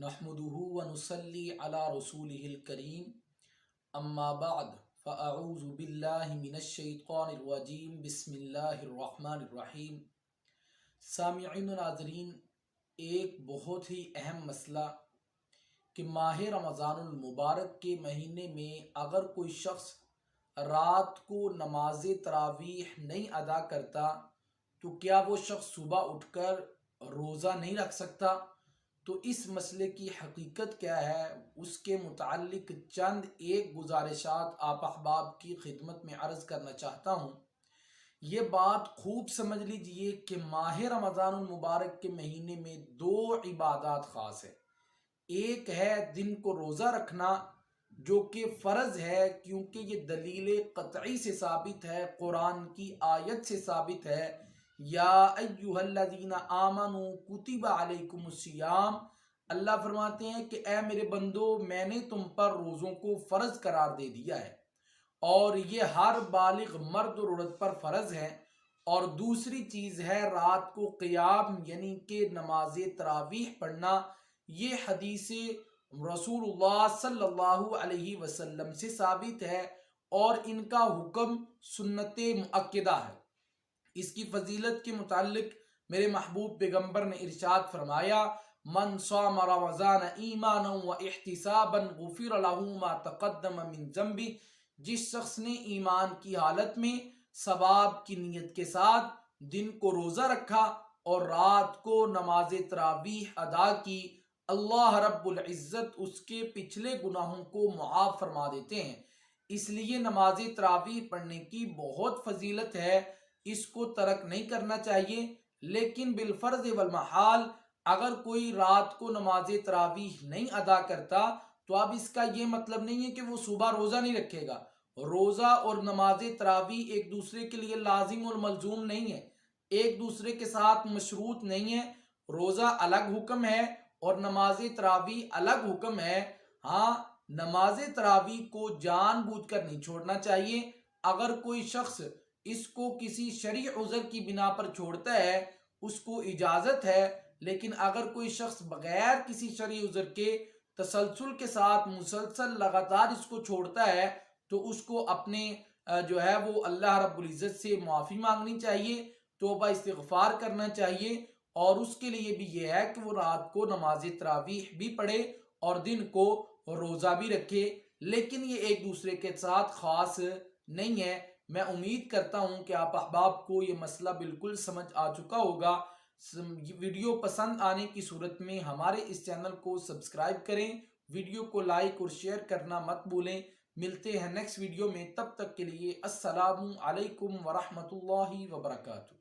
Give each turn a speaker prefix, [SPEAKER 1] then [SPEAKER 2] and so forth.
[SPEAKER 1] نحمده ونصلي على رسوله الكريم اما بعد فاعوذ باللہ من الشیطان الرجیم بسم اللہ الرحمن الرحیم۔ سامعین و ناظرین، ایک بہت ہی اہم مسئلہ کہ ماہ رمضان المبارک کے مہینے میں اگر کوئی شخص رات کو نماز تراویح نہیں ادا کرتا تو کیا وہ شخص صبح اٹھ کر روزہ نہیں رکھ سکتا؟ تو اس مسئلے کی حقیقت کیا ہے، اس کے متعلق چند ایک گزارشات آپ احباب کی خدمت میں عرض کرنا چاہتا ہوں۔ یہ بات خوب سمجھ لیجئے کہ ماہ رمضان المبارک کے مہینے میں دو عبادات خاص ہیں۔ ایک ہے دن کو روزہ رکھنا، جو کہ فرض ہے، کیونکہ یہ دلیل قطعی سے ثابت ہے، قرآن کی آیت سے ثابت ہے، یا ایھا الذین آمنوا کتب علیکم الصیام۔ اللہ فرماتے ہیں کہ اے میرے بندو، میں نے تم پر روزوں کو فرض قرار دے دیا ہے، اور یہ ہر بالغ مرد اور عورت پر فرض ہے۔ اور دوسری چیز ہے رات کو قیام، یعنی کہ نماز تراویح پڑھنا۔ یہ حدیث رسول اللہ صلی اللہ علیہ وسلم سے ثابت ہے، اور ان کا حکم سنت مؤکدہ ہے۔ اس کی فضیلت کے متعلق میرے محبوب پیغمبر نے ارشاد فرمایا، من صام رمضان ایمانا و احتسابا غفر له ما تقدم من ذنبہ۔ جس شخص نے ایمان کی حالت میں ثواب کی نیت کے ساتھ دن کو روزہ رکھا اور رات کو نماز تراویح ادا کی، اللہ رب العزت اس کے پچھلے گناہوں کو معاف فرما دیتے ہیں۔ اس لیے نماز تراویح پڑھنے کی بہت فضیلت ہے، اس کو ترک نہیں کرنا چاہیے۔ لیکن بالفرض والمحال اگر کوئی رات کو نماز تراویح نہیں ادا کرتا تو اب اس کا یہ مطلب نہیں ہے کہ وہ صبح روزہ نہیں رکھے گا۔ روزہ اور نماز تراویح ایک دوسرے کے لیے لازم اور ملزوم نہیں ہے، ایک دوسرے کے ساتھ مشروط نہیں ہے۔ روزہ الگ حکم ہے اور نماز تراویح الگ حکم ہے۔ ہاں، نماز تراویح کو جان بوجھ کر نہیں چھوڑنا چاہیے۔ اگر کوئی شخص اس کو کسی شرعی عذر کی بنا پر چھوڑتا ہے، اس کو اجازت ہے، لیکن اگر کوئی شخص بغیر کسی شرعی عذر کے تسلسل کے ساتھ مسلسل لگاتار اس کو چھوڑتا ہے تو اس کو اپنے جو ہے وہ اللہ رب العزت سے معافی مانگنی چاہیے، توبہ استغفار کرنا چاہیے، اور اس کے لیے بھی یہ ہے کہ وہ رات کو نماز تراویح بھی پڑھے اور دن کو روزہ بھی رکھے، لیکن یہ ایک دوسرے کے ساتھ خاص نہیں ہے۔ میں امید کرتا ہوں کہ آپ احباب کو یہ مسئلہ بالکل سمجھ آ چکا ہوگا۔ ویڈیو پسند آنے کی صورت میں ہمارے اس چینل کو سبسکرائب کریں، ویڈیو کو لائک اور شیئر کرنا مت بھولیں۔ ملتے ہیں نیکسٹ ویڈیو میں، تب تک کے لیے السلام علیکم ورحمۃ اللہ وبرکاتہ۔